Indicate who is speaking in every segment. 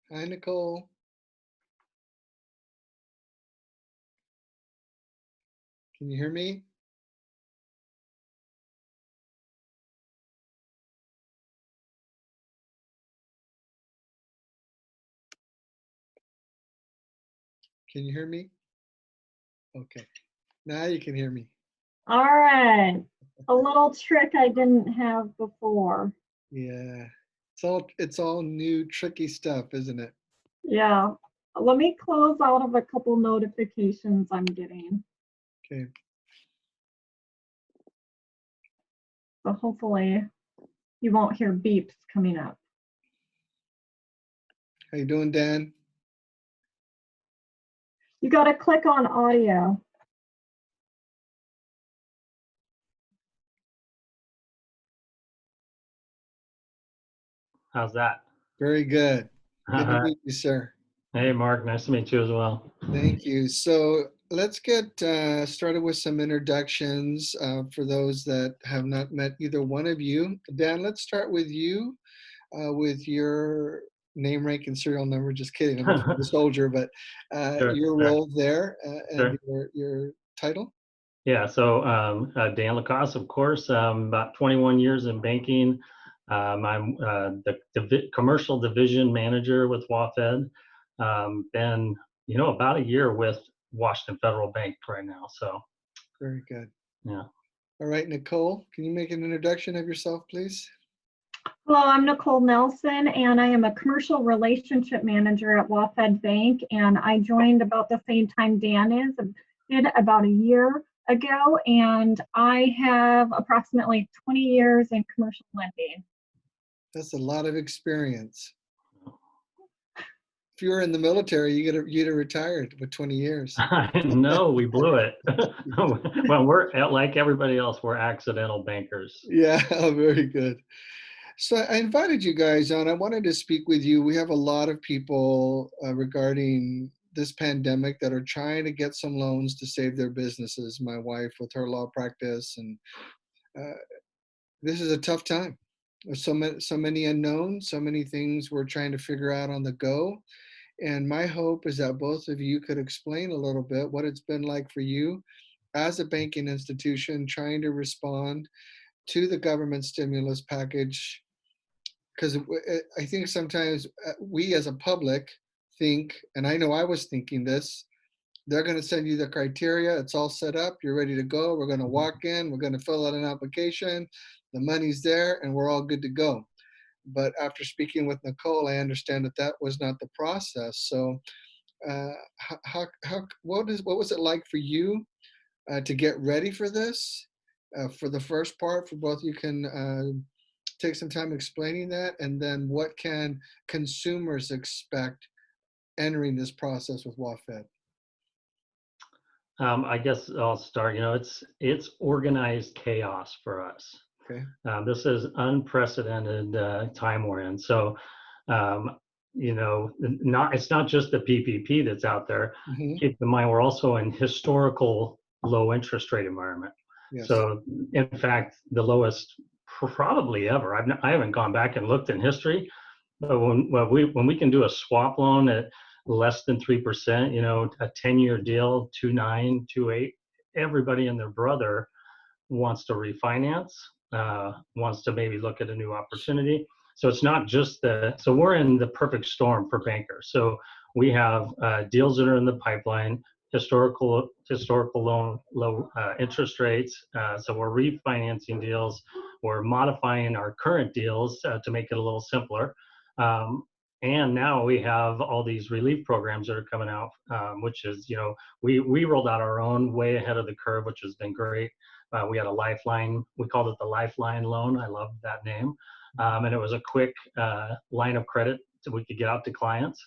Speaker 1: Hi, Nicole. Can you hear me? Can you hear me? Okay. Now you can hear me.
Speaker 2: All right. A little trick I didn't have before.
Speaker 1: Yeah. It's all new tricky stuff, isn't it?
Speaker 2: Yeah. Let me close out of a couple notifications I'm getting.
Speaker 1: Okay.
Speaker 2: So hopefully you won't hear beeps coming up.
Speaker 1: How you doing, Dan?
Speaker 2: You got to click on audio.
Speaker 3: How's that?
Speaker 1: Very good.
Speaker 3: All
Speaker 1: Good to
Speaker 3: right.
Speaker 1: meet you, sir.
Speaker 3: Hey, Mark. Nice to meet you as well.
Speaker 1: Thank you. So let's get started with some introductions for those that have not met either one of you. Dan, let's start with you with your name, rank, and serial number. Just kidding. I'm a soldier, but
Speaker 3: Sure,
Speaker 1: your
Speaker 3: sure,
Speaker 1: role there and
Speaker 3: sure.
Speaker 1: your title.
Speaker 3: Yeah, so Dan LaCoste, of course, about 21 years in banking. I'm the commercial division manager with WaFed. Been, about a year with Washington Federal Bank right now. So,
Speaker 1: Very good.
Speaker 3: yeah.
Speaker 1: All right, Nicole, can you make an introduction of yourself, please?
Speaker 2: Hello, I'm Nicole Nelson, and I am a commercial relationship manager at WaFed Bank. And I joined about the same time Dan did about a year ago. And I have approximately 20 years in commercial lending.
Speaker 1: That's a lot of experience. If you were in the military, you'd have retired with 20 years.
Speaker 3: No, we blew it. Well, we're like everybody else, we're accidental bankers.
Speaker 1: Yeah, very good. So I invited you guys on. I wanted to speak with you. We have a lot of people regarding this pandemic that are trying to get some loans to save their businesses. My wife with her law practice, and uh, this is a tough time. There's so many unknowns, so many things we're trying to figure out on the go. And my hope is that both of you could explain a little bit what it's been like for you as a banking institution trying to respond to the government stimulus package. Because I think sometimes we as a public think, and I know I was thinking this, they're going to send you the criteria. It's all set up. You're ready to go. We're going to walk in. We're going to fill out an application. The money's there, and we're all good to go. But after speaking with Nicole, I understand that that was not the process. So, what was it like for you to get ready for this? For the first part, for both you can take some time explaining that, and then what can consumers expect entering this process with WaFed?
Speaker 3: I guess I'll start. It's organized chaos for us.
Speaker 1: Okay.
Speaker 3: This is unprecedented time we're in. So, it's not just the PPP that's out there.
Speaker 1: Mm-hmm.
Speaker 3: Keep in mind, we're also in historical low interest rate environment.
Speaker 1: Yes.
Speaker 3: So, in fact, the lowest probably ever. I haven't gone back and looked in history, but when we can do a swap loan at less than 3%, a 10-year deal, 2.9, 2.8, everybody and their brother wants to refinance, wants to maybe look at a new opportunity. So it's not just so we're in the perfect storm for bankers. So we have deals that are in the pipeline, historical low interest rates. So we're refinancing deals. We're modifying our current deals to make it a little simpler. And now we have all these relief programs that are coming out, which is, we rolled out our own way ahead of the curve, which has been great. We had a lifeline. We called it the Lifeline loan. I love that name. And it was a quick line of credit so we could get out to clients.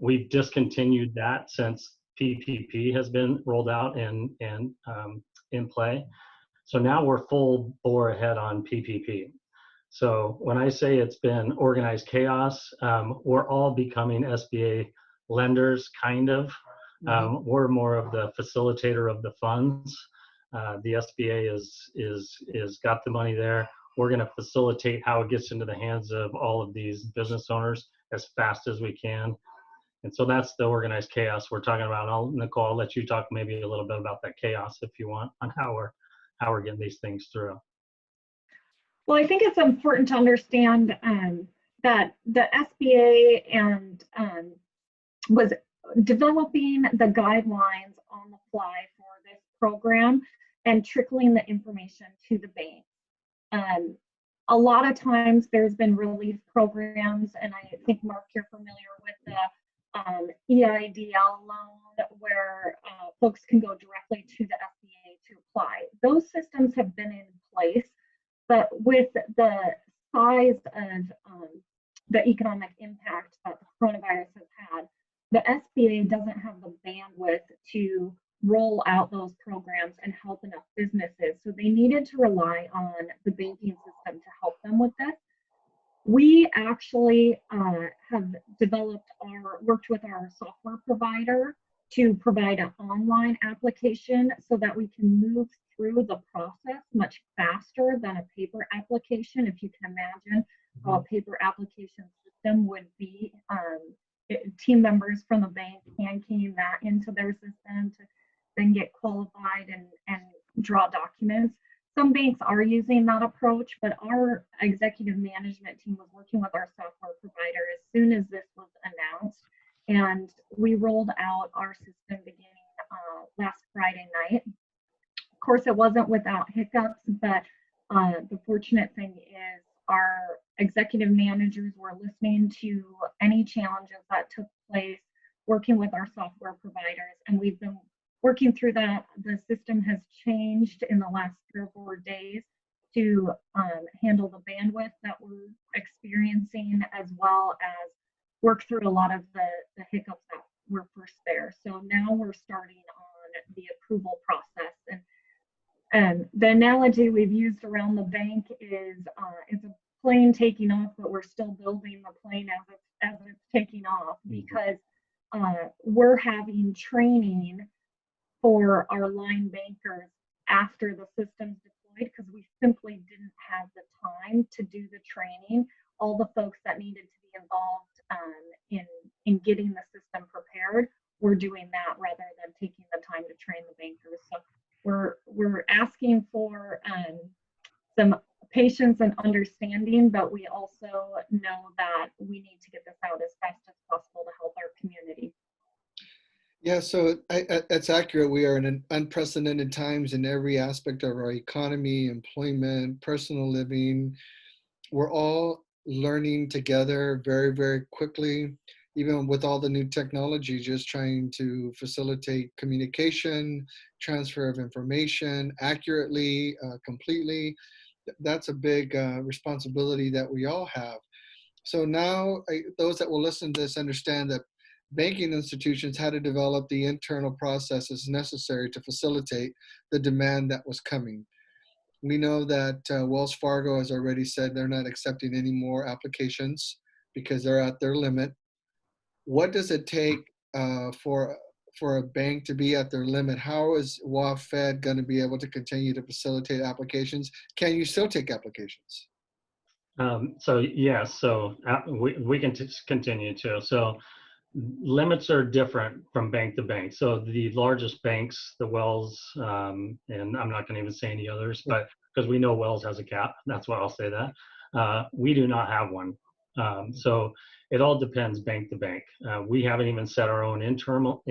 Speaker 3: We've discontinued that since PPP has been rolled out and in play. So now we're full bore ahead on PPP. So when I say it's been organized chaos, we're all becoming SBA lenders, kind of. We're more of the facilitator of the funds. The SBA is got the money there. We're going to facilitate how it gets into the hands of all of these business owners as fast as we can. And so that's the organized chaos we're talking about. Nicole, I'll let you talk maybe a little bit about that chaos if you want, on how we're getting these things through.
Speaker 2: Well, I think it's important to understand that the SBA and was developing the guidelines on the fly for this program and trickling the information to the bank. A lot of times there's been relief programs, and I think, Mark, you're familiar with the EIDL loan, where folks can go directly to the SBA to apply. Those systems have been in place, but with the size of the economic impact that the coronavirus has had, the SBA doesn't have the bandwidth to roll out those programs and help enough businesses. So they needed to rely on the banking system to help them with this. We actually have worked with our software provider to provide an online application so that we can move through the process much faster than a paper application. If you can imagine how a paper application system would be, team members from the bank hand keying that into their system to then get qualified and draw documents. Some banks are using that approach, but our executive management team was working with our software provider as soon as this was announced, and we rolled out our system beginning last Friday night. Of course, it wasn't without hiccups, but the fortunate thing is our executive managers were listening to any challenges that took place, working with our software providers, and we've been working through that. The system has changed in the last 3 or 4 days to handle the bandwidth that we're experiencing, as well as work through a lot of the hiccups that were first there. So now we're starting on the approval process. And the analogy we've used around the bank is it's a plane taking off, but we're still building the plane as it's taking off, because we're having training for our line bankers after the system's deployed, because we simply didn't have the time to do the training. All the folks that needed to be involved in getting the system prepared were doing that rather than taking the time to train the bankers. So we're asking for some patience and understanding, but we also know that we need to get this out as fast as possible to help our community.
Speaker 1: Yeah, so that's accurate. We are in unprecedented times in every aspect of our economy, employment, personal living. We're all learning together very, very quickly, even with all the new technology, just trying to facilitate communication, transfer of information accurately, completely. That's a big responsibility that we all have. So now those that will listen to this understand that banking institutions had to develop the internal processes necessary to facilitate the demand that was coming. We know that Wells Fargo has already said they're not accepting any more applications because they're at their limit. What does it take for a bank to be at their limit? How is WaFed going to be able to continue to facilitate applications? Can you still take applications?
Speaker 3: So yes, so we can continue to. So limits are different from bank to bank. So the largest banks, the Wells, and I'm not going to even say any others, but because we know Wells has a cap, that's why I'll say that. We do not have one. So it all depends bank to bank. We haven't even set our own internal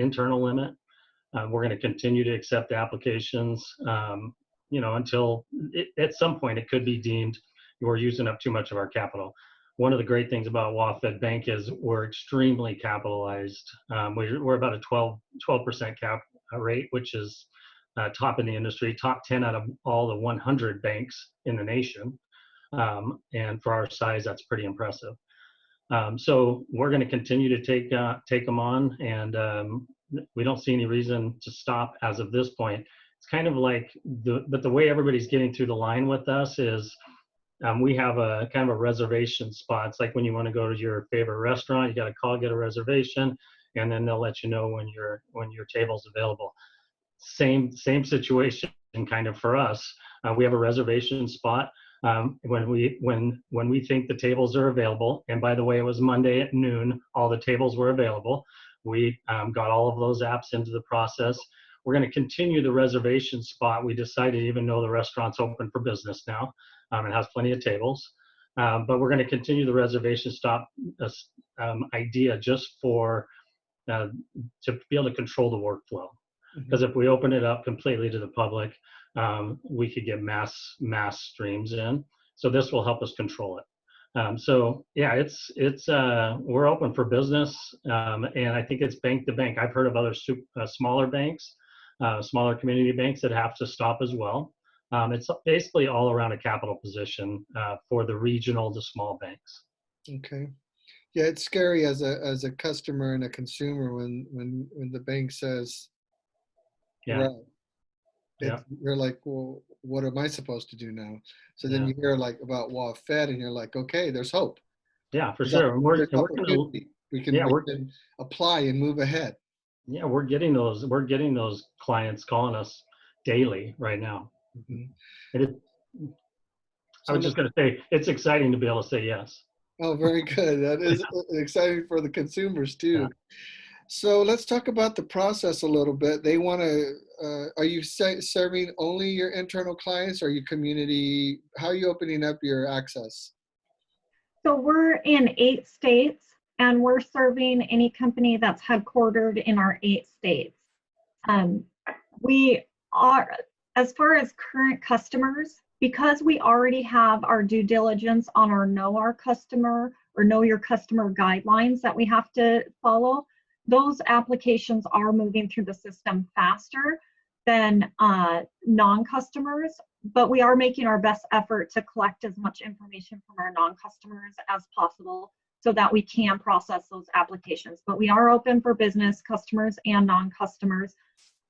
Speaker 3: limit. We're going to continue to accept applications, until at some point it could be deemed we're using up too much of our capital. One of the great things about WaFed Bank is we're extremely capitalized. We're about a 12% cap rate, which is top in the industry, top 10 out of all the 100 banks in the nation. And for our size, that's pretty impressive. So we're going to continue to take them on, and we don't see any reason to stop as of this point. It's kind of like but the way everybody's getting through the line with us is we have a kind of a reservation spot. It's like when you want to go to your favorite restaurant, you got to call, get a reservation, and then they'll let you know when your table's available. Same situation kind of for us. We have a reservation spot. When we think the tables are available, and by the way, it was Monday at noon, all the tables were available. We got all of those apps into the process. We're going to continue the reservation spot. We decided, even though the restaurant's open for business now, it has plenty of tables, but we're going to continue the reservation stop idea just for to be able to control the workflow. Because if we open it up completely to the public, we could get mass streams in. So this will help us control it. So yeah, it's we're open for business, and I think it's bank to bank. I've heard of other smaller banks, smaller community banks that have to stop as well. It's basically all around a capital position for the regional to small banks.
Speaker 1: Okay. Yeah, it's scary as a customer and a consumer when the bank says,
Speaker 3: Yeah.
Speaker 1: right.
Speaker 3: Yeah.
Speaker 1: You're like, well, what am I supposed to do now? So then
Speaker 3: Yeah.
Speaker 1: you hear like about WaFed, and you're like, okay, there's hope.
Speaker 3: Yeah, for sure. And we're gonna,
Speaker 1: we can apply and move ahead.
Speaker 3: Yeah, we're getting those clients calling us daily right now. Mm-hmm. I was just going to say, it's exciting to be able to say yes.
Speaker 1: Oh, very good. That is exciting for the consumers too. Yeah. So let's talk about the process a little bit. They want to, are you serving only your internal clients, or are you community? How are you opening up your access?
Speaker 2: So we're in 8 states, and we're serving any company that's headquartered in our 8 states. We are, as far as current customers, because we already have our due diligence on our Know Our Customer or Know Your Customer guidelines that we have to follow, those applications are moving through the system faster than non-customers, but we are making our best effort to collect as much information from our non-customers as possible so that we can process those applications. But we are open for business customers and non-customers.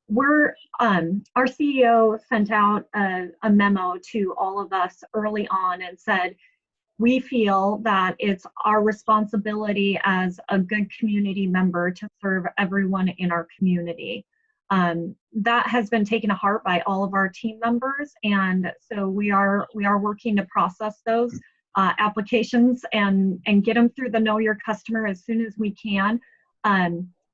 Speaker 2: We're our CEO sent out a memo to all of us early on and said, we feel that it's our responsibility as a good community member to serve everyone in our community. That has been taken to heart by all of our team members, and so we are working to process those applications and get them through the Know Your Customer as soon as we can.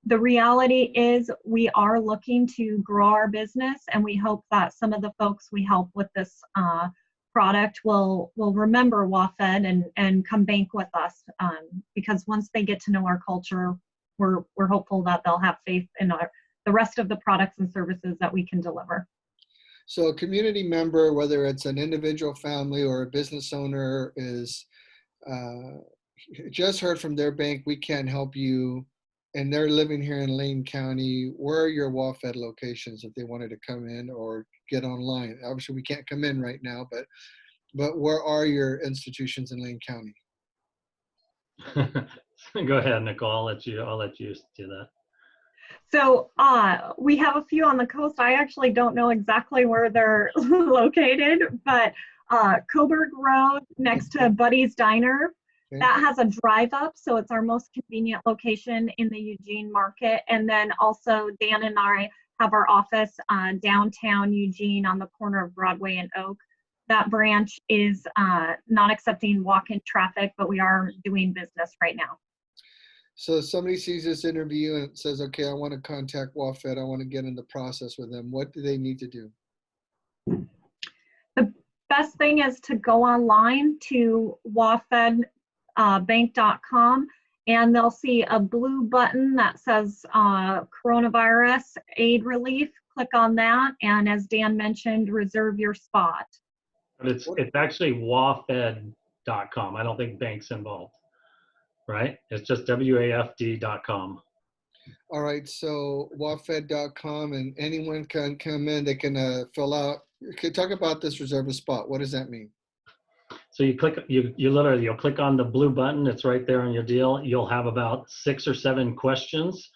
Speaker 2: The reality is we are looking to grow our business, and we hope that some of the folks we help with this product will remember WaFed and come bank with us, because once they get to know our culture, we're hopeful that they'll have faith in the rest of the products and services that we can deliver.
Speaker 1: So a community member, whether it's an individual family or a business owner, is just heard from their bank, we can't help you, and they're living here in Lane County. Where are your WaFed locations if they wanted to come in or get online? Obviously, we can't come in right now, but where are your institutions in Lane County?
Speaker 3: Go ahead, Nicole. I'll let you do that.
Speaker 2: So we have a few on the coast. I actually don't know exactly where they're located, but Coburg Road next to Buddy's Diner, that has a drive up, so it's our most convenient location in the Eugene market. And then also Dan and I have our office downtown Eugene on the corner of Broadway and Oak. That branch is not accepting walk-in traffic, but we are doing business right now.
Speaker 1: So if somebody sees this interview and says, okay, I want to contact WaFed, I want to get in the process with them, what do they need to do?
Speaker 2: The best thing is to go online to wafedbank.com, and they'll see a blue button that says coronavirus aid relief. Click on that, and as Dan mentioned, reserve your spot.
Speaker 3: But it's actually WaFed.com. I don't think bank's involved. Right? It's just WAFD.com.
Speaker 1: All right, so WaFed.com, and anyone can come in. They can fill out. Okay, talk about this reserve a spot. What does that mean?
Speaker 3: So you click, you'll click on the blue button. It's right there on your deal. You'll have about 6 or 7 questions.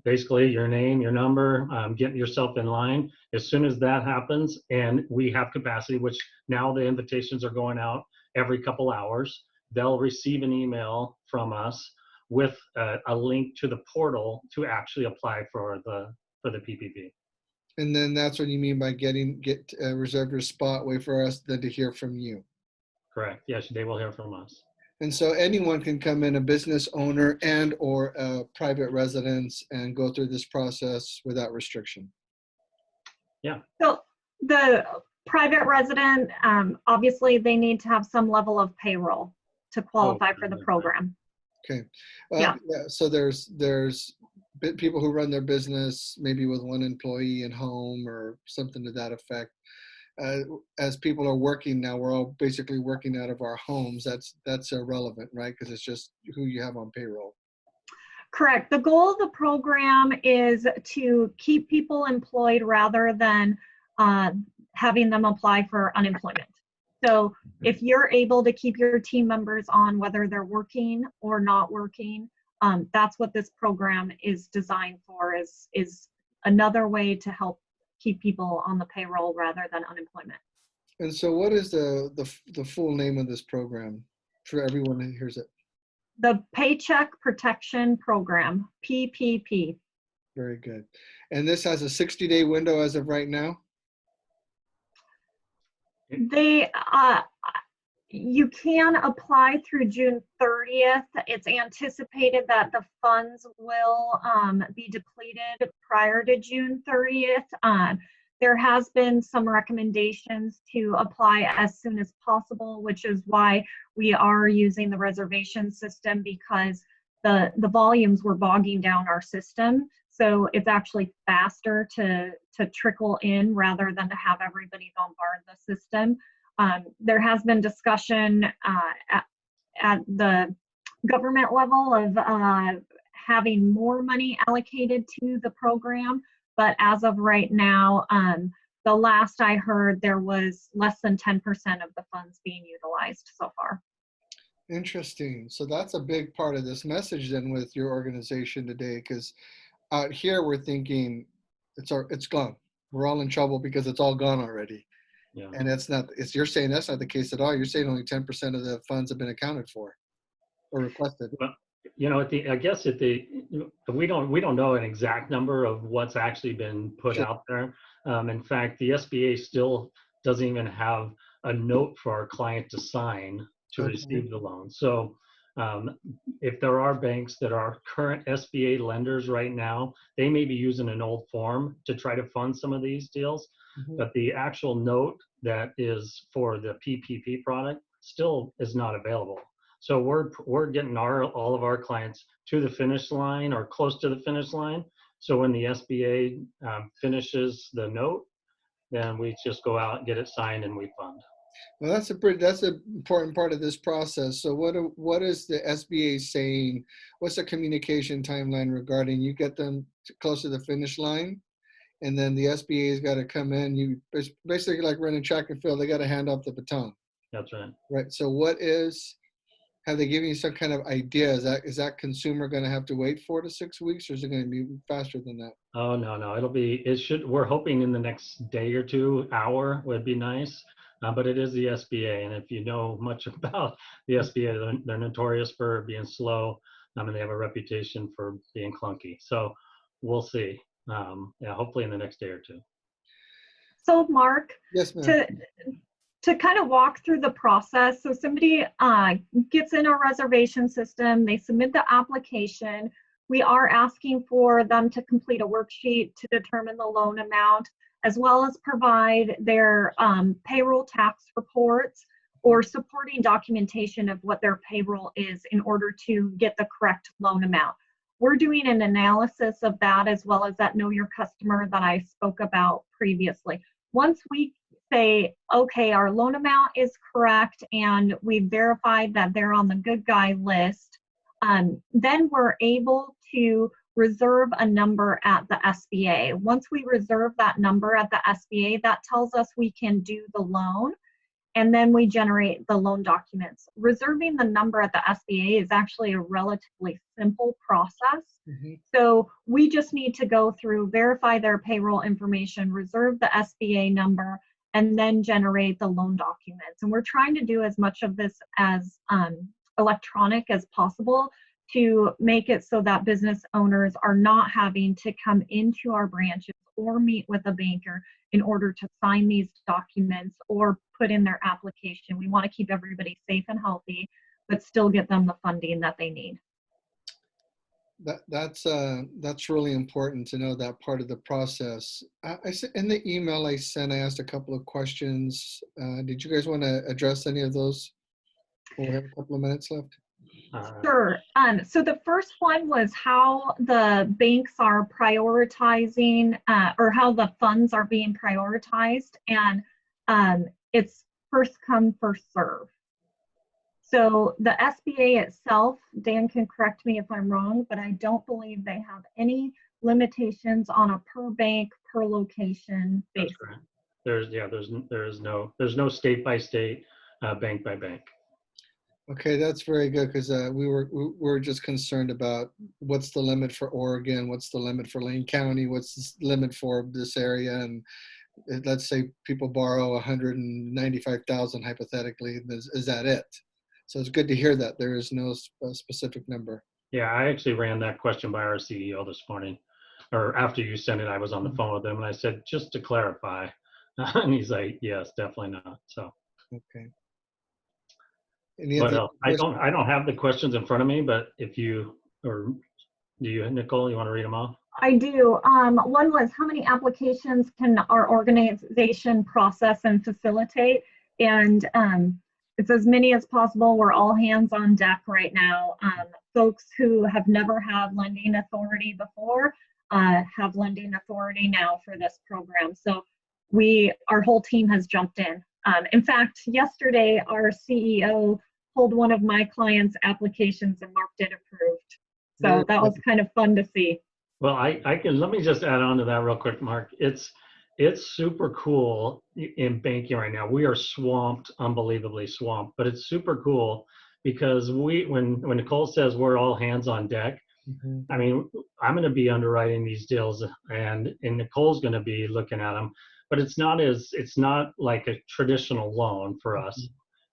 Speaker 3: Basically, your name, your number, getting yourself in line. As soon as that happens, and we have capacity, which now the invitations are going out every couple hours. They'll receive an email from us with a link to the portal to actually apply for the PPP.
Speaker 1: And then that's what you mean by reserve your spot, wait for us then to hear from you.
Speaker 3: Correct. Yes, they will hear from us.
Speaker 1: And so anyone can come in, a business owner and or a private residence, and go through this process without restriction.
Speaker 3: Yeah.
Speaker 2: So the private resident, obviously they need to have some level of payroll to qualify for the program.
Speaker 1: Okay.
Speaker 2: Yeah.
Speaker 1: So there's people who run their business maybe with one employee at home or something to that effect. As people are working now, we're all basically working out of our homes. That's irrelevant, right? Because it's just who you have on payroll.
Speaker 2: Correct. The goal of the program is to keep people employed rather than having them apply for unemployment. So if you're able to keep your team members on, whether they're working or not working, that's what this program is designed for, is another way to help keep people on the payroll rather than unemployment.
Speaker 1: And so what is the full name of this program for everyone who hears it?
Speaker 2: The Paycheck Protection Program, PPP.
Speaker 1: Very good. And this has a 60-day window as of right now?
Speaker 2: You can apply through June 30th. It's anticipated that the funds will be depleted prior to June 30th. There has been some recommendations to apply as soon as possible, which is why we are using the reservation system, because the volumes were bogging down our system. So it's actually faster to trickle in rather than to have everybody bombard the system. There has been discussion at the government level of having more money allocated to the program, but as of right now, the last I heard, there was less than 10% of the funds being utilized so far.
Speaker 1: Interesting. So that's a big part of this message then with your organization today, because out here we're thinking it's gone. We're all in trouble because it's all gone already.
Speaker 3: Yeah.
Speaker 1: And you're saying that's not the case at all. You're saying only 10% of the funds have been accounted for or requested.
Speaker 3: Well, I guess we don't know an exact number of what's actually been put out there. In fact, the SBA still doesn't even have a note for our client to sign to receive the loan. So if there are banks that are current SBA lenders right now, they may be using an old form to try to fund some of these deals. But the actual note that is for the PPP product still is not available. So we're getting all of our clients to the finish line or close to the finish line. So when the SBA finishes the note, then we just go out, get it signed, and we fund.
Speaker 1: Well, that's an important part of this process. So what is the SBA saying? What's the communication timeline regarding you get them close to the finish line? And then the SBA's got to come in. It's basically like running track and field. They got to hand off the baton.
Speaker 3: That's right.
Speaker 1: Right. So have they given you some kind of idea? Is that consumer going to have to wait 4 to 6 weeks, or is it going to be faster than that?
Speaker 3: Oh, no. We're hoping in the next day or two, hour would be nice. But it is the SBA. And if you know much about the SBA, they're notorious for being slow. And they have a reputation for being clunky. So we'll see. Hopefully in the next day or two.
Speaker 2: So Mark,
Speaker 1: yes, ma'am.
Speaker 2: To kind of walk through the process, so somebody gets in our reservation system, they submit the application. We are asking for them to complete a worksheet to determine the loan amount, as well as provide their payroll tax reports or supporting documentation of what their payroll is in order to get the correct loan amount. We're doing an analysis of that, as well as that Know Your Customer that I spoke about previously. Once we say, okay, our loan amount is correct and we've verified that they're on the good guy list, then we're able to reserve a number at the SBA. Once we reserve that number at the SBA, that tells us we can do the loan, and then we generate the loan documents. Reserving the number at the SBA is actually a relatively simple process. So we just need to go through, verify their payroll information, reserve the SBA number, and then generate the loan documents. And we're trying to do as much of this as electronic as possible to make it so that business owners are not having to come into our branches or meet with a banker in order to sign these documents or put in their application. We want to keep everybody safe and healthy, but still get them the funding that they need.
Speaker 1: That's really important to know that part of the process. In the email I sent, I asked a couple of questions. Did you guys want to address any of those? We have a couple of minutes left.
Speaker 2: Sure. So the first one was how the banks are prioritizing, or how the funds are being prioritized, and it's first come, first serve. So the SBA itself, Dan can correct me if I'm wrong, but I don't believe they have any limitations on a per bank, per location basis.
Speaker 3: That's correct. There's no state by state, bank by bank.
Speaker 1: Okay, that's very good, because we were just concerned about what's the limit for Oregon, what's the limit for Lane County, what's the limit for this area, and let's say people borrow 195,000 hypothetically, is that it? So it's good to hear that there is no specific number.
Speaker 3: Yeah, I actually ran that question by our CEO this morning, or after you sent it, I was on the phone with him and I said, just to clarify, and he's like, yes, definitely not. So.
Speaker 1: Okay.
Speaker 3: But I don't have the questions in front of me, but if you, or do you, Nicole, you want to read them off?
Speaker 2: I do. One was, how many applications can our organization process and facilitate? And it's as many as possible. We're all hands on deck right now. Folks who have never had lending authority before have lending authority now for this program. So our whole team has jumped in. In fact, yesterday, our CEO pulled one of my clients' applications and marked it approved. So that was kind of fun to see.
Speaker 3: Well, let me just add on to that real quick, Mark. It's super cool in banking right now. We are swamped, unbelievably swamped, but it's super cool because when Nicole says we're all hands on deck, I mean, I'm going to be underwriting these deals and Nicole's going to be looking at them, but it's not like a traditional loan for us.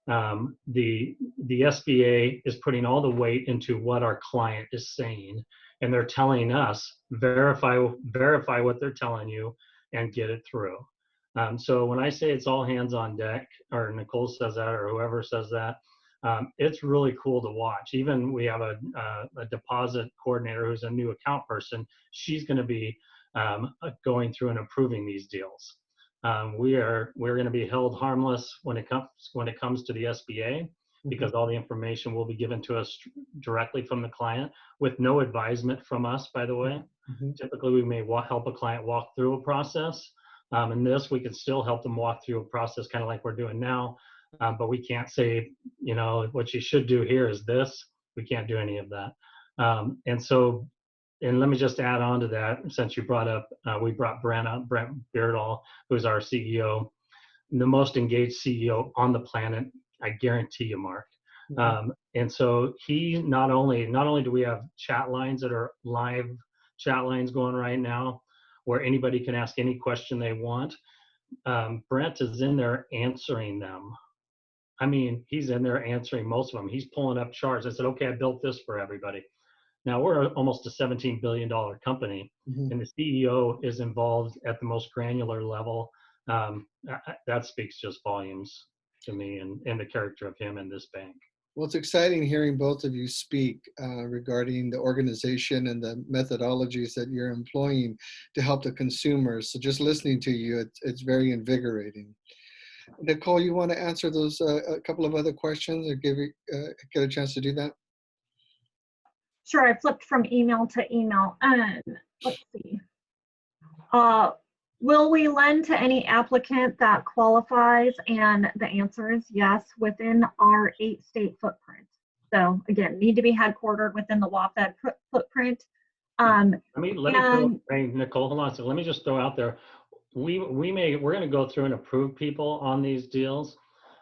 Speaker 3: The SBA is putting all the weight into what our client is saying, and they're telling us verify what they're telling you and get it through. So when I say it's all hands on deck, or Nicole says that, or whoever says that, it's really cool to watch. Even we have a deposit coordinator who's a new account person. She's going to be going through and approving these deals. We're going to be held harmless when it comes to the SBA, because all the information will be given to us directly from the client with no advisement from us, by the way. Typically, we may help a client walk through a process. In this, we can still help them walk through a process kind of like we're doing now, but we can't say, what you should do here is this. We can't do any of that. And let me just add on to that, since you brought up, we brought Brent Beardall, who's our CEO, the most engaged CEO on the planet, I guarantee you, Mark. And so he not only do we have chat lines that are live chat lines going right now, where anybody can ask any question they want. Brent is in there answering them. I mean, he's in there answering most of them. He's pulling up charts. I said, okay, I built this for everybody. Now we're almost a $17 billion company, and the CEO is involved at the most granular level. That speaks just volumes to me and the character of him in this bank.
Speaker 1: Well, it's exciting hearing both of you speak regarding the organization and the methodologies that you're employing to help the consumers. So just listening to you, it's very invigorating. Nicole, you want to answer those a couple of other questions or get a chance to do that?
Speaker 2: Sure, I flipped from email to email. Let's see. Will we lend to any applicant that qualifies? And the answer is yes, within our 8-state footprint. So again, need to be headquartered within the WaFed footprint.
Speaker 3: Nicole, hold on. So let me just throw out there, we're going to go through and approve people on these deals,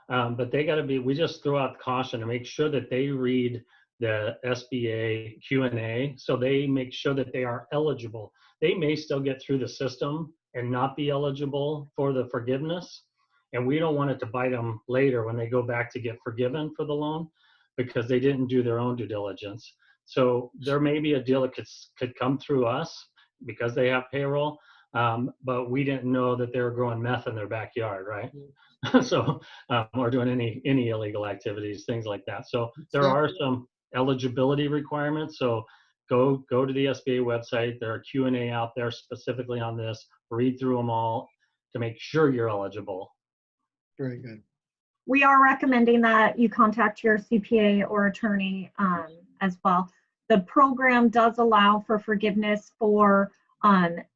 Speaker 3: but we just throw out caution to make sure that they read the SBA Q&A, so they make sure that they are eligible. They may still get through the system and not be eligible for the forgiveness, and we don't want it to bite them later when they go back to get forgiven for the loan because they didn't do their own due diligence. So there may be a deal that could come through us because they have payroll, but we didn't know that they were growing meth in their backyard, right? So, or doing any illegal activities, things like that. So there are some eligibility requirements. So go to the SBA website. There are Q&A out there specifically on this. Read through them all to make sure you're eligible.
Speaker 1: Very good.
Speaker 2: We are recommending that you contact your CPA or attorney as well. The program does allow for forgiveness for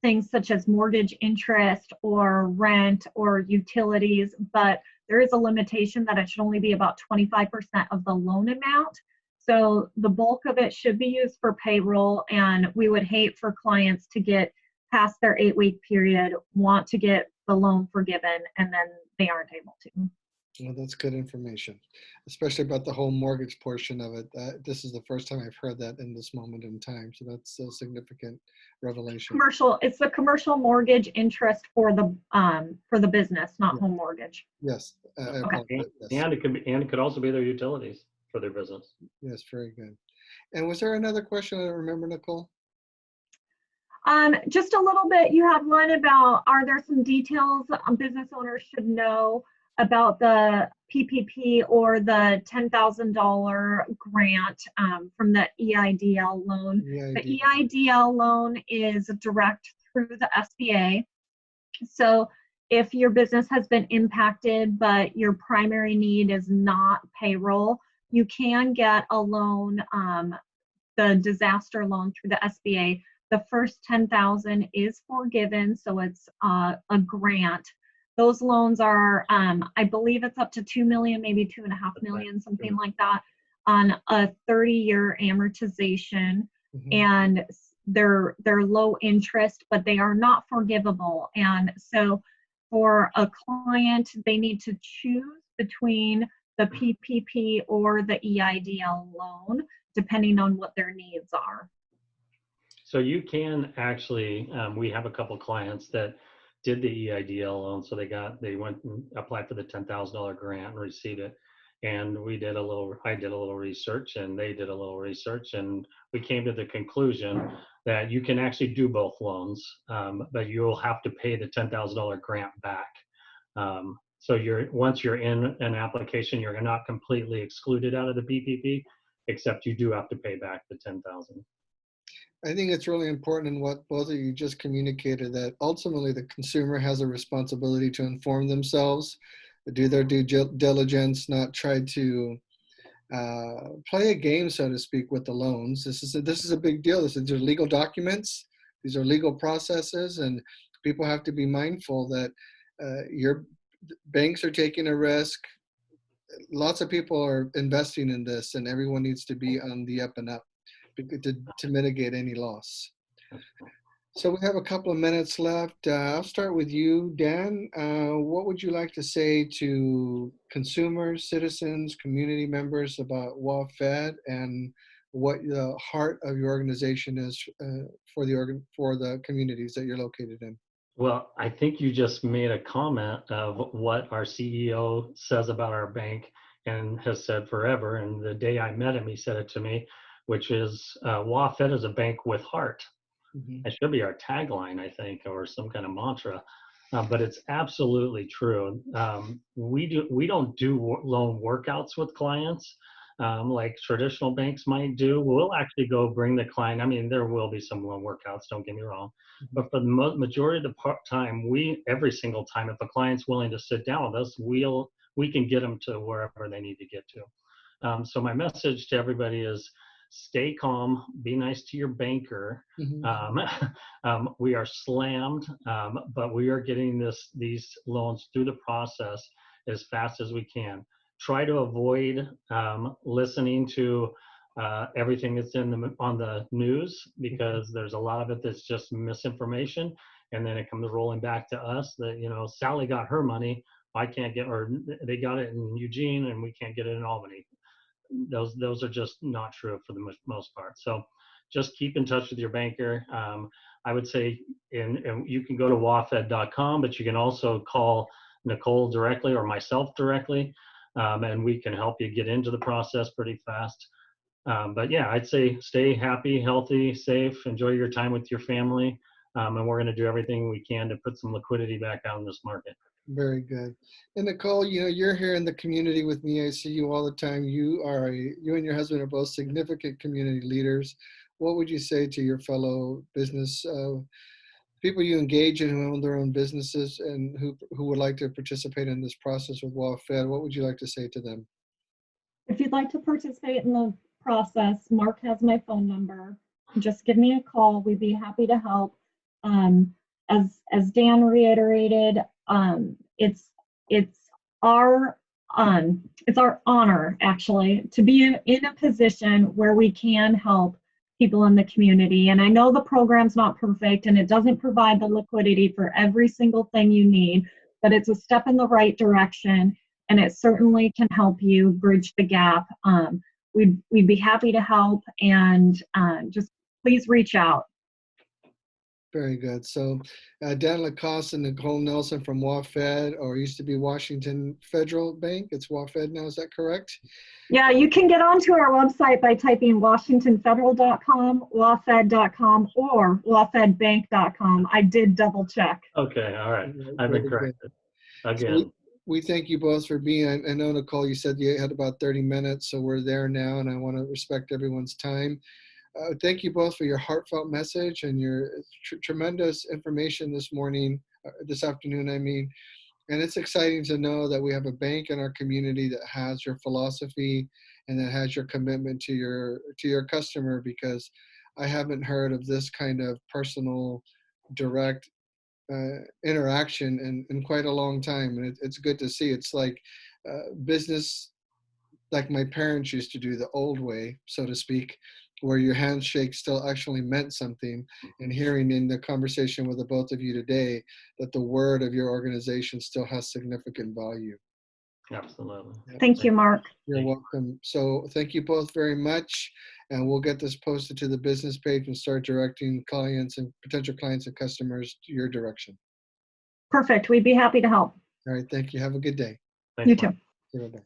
Speaker 2: things such as mortgage interest or rent or utilities, but there is a limitation that it should only be about 25% of the loan amount. So the bulk of it should be used for payroll, and we would hate for clients to get past their 8-week period, want to get the loan forgiven, and then they aren't able to.
Speaker 1: Well, that's good information, especially about the whole mortgage portion of it. This is the first time I've heard that in this moment in time. So that's a significant revelation.
Speaker 2: It's the commercial mortgage interest for the business, not home mortgage.
Speaker 1: Yes.
Speaker 3: Okay. And it could also be their utilities for their business.
Speaker 1: Yes, very good. And was there another question I remember, Nicole?
Speaker 2: Just a little bit. You had one about, are there some details business owners should know about the PPP or the $10,000 grant from the EIDL loan? The EIDL loan is direct through the SBA. So if your business has been impacted, but your primary need is not payroll, you can get a loan, the disaster loan through the SBA. The first $10,000 is forgiven, so it's a grant. Those loans are, I believe it's up to 2 million, maybe 2.5 million, something like that, on a 30-year amortization. And they're low interest, but they are not forgivable. And so for a client, they need to choose between the PPP or the EIDL loan, depending on what their needs are.
Speaker 3: So you can actually, we have a couple clients that did the EIDL loan. So they went and applied for the $10,000 grant and received it. And I did a little research, and they did a little research, and we came to the conclusion that you can actually do both loans, but you'll have to pay the $10,000 grant back. So once you're in an application, you're not completely excluded out of the PPP, except you do have to pay back the $10,000.
Speaker 1: I think it's really important in what both of you just communicated, that ultimately the consumer has a responsibility to inform themselves, do their due diligence, not try to play a game, so to speak, with the loans. This is a big deal. These are legal documents. These are legal processes, and people have to be mindful that your banks are taking a risk. Lots of people are investing in this, and everyone needs to be on the up and up to mitigate any loss. So we have a couple of minutes left. I'll start with you, Dan. What would you like to say to consumers, citizens, community members about WaFed, and what the heart of your organization is for the communities that you're located in?
Speaker 3: Well, I think you just made a comment of what our CEO says about our bank and has said forever. And the day I met him, he said it to me, which is WaFed is a bank with heart. It should be our tagline, I think, or some kind of mantra, but it's absolutely true. We don't do loan workouts with clients like traditional banks might do. We'll actually go bring the client. I mean, there will be some loan workouts, don't get me wrong, but for the majority of the time, every single time, if a client's willing to sit down with us, we can get them to wherever they need to get to. So my message to everybody is, stay calm, be nice to your banker. We are slammed, but we are getting these loans through the process as fast as we can. Try to avoid listening to everything that's on the news, because there's a lot of it that's just misinformation, and then it comes rolling back to us that, Sally got her money, I can't get, or they got it in Eugene and we can't get it in Albany. Those are just not true for the most part. So just keep in touch with your banker. I would say, and you can go to wafed.com, but you can also call Nicole directly or myself directly, and we can help you get into the process pretty fast. But yeah, I'd say stay happy, healthy, safe, enjoy your time with your family. and we're going to do everything we can to put some liquidity back out in this market.
Speaker 1: Very good. And Nicole, you're here in the community with me. I see you all the time. You and your husband are both significant community leaders. What would you say to your fellow business people you engage in who own their own businesses and who would like to participate in this process with WaFed? What would you like to say to them?
Speaker 2: If you'd like to participate in the process, Mark has my phone number. Just give me a call. We'd be happy to help. As Dan reiterated, it's our honor actually to be in a position where we can help people in the community. And I know the program's not perfect and it doesn't provide the liquidity for every single thing you need, but it's a step in the right direction, and it certainly can help you bridge the gap. We'd be happy to help, and just please reach out.
Speaker 1: Very good. So Dan LaCoste and Nicole Nelson from WaFed, or used to be Washington Federal Bank. It's WaFed now, is that correct?
Speaker 2: Yeah, you can get onto our website by typing WashingtonFederal.com, WaFed.com, or WaFedBank.com. I did double check.
Speaker 3: Okay, all right. I've been corrected again.
Speaker 1: So we thank you both for being. I know, Nicole, you said you had about 30 minutes, so we're there now, and I want to respect everyone's time. Thank you both for your heartfelt message and your tremendous information this morning, this afternoon, I mean. And it's exciting to know that we have a bank in our community that has your philosophy and that has your commitment to your customer, because I haven't heard of this kind of personal, direct interaction in quite a long time. And it's good to see. It's like business like my parents used to do the old way, so to speak, where your handshake still actually meant something. And hearing in the conversation with the both of you today that the word of your organization still has significant value.
Speaker 3: Absolutely.
Speaker 2: Thank you, Mark.
Speaker 1: You're welcome. So thank you both very much. And we'll get this posted to the business page and start directing clients and potential clients and customers to your direction.
Speaker 2: Perfect. We'd be happy to help.
Speaker 1: All right. Thank you. Have a good day.
Speaker 3: Thanks,
Speaker 2: You
Speaker 3: Mark.
Speaker 2: too.
Speaker 1: Bye-bye.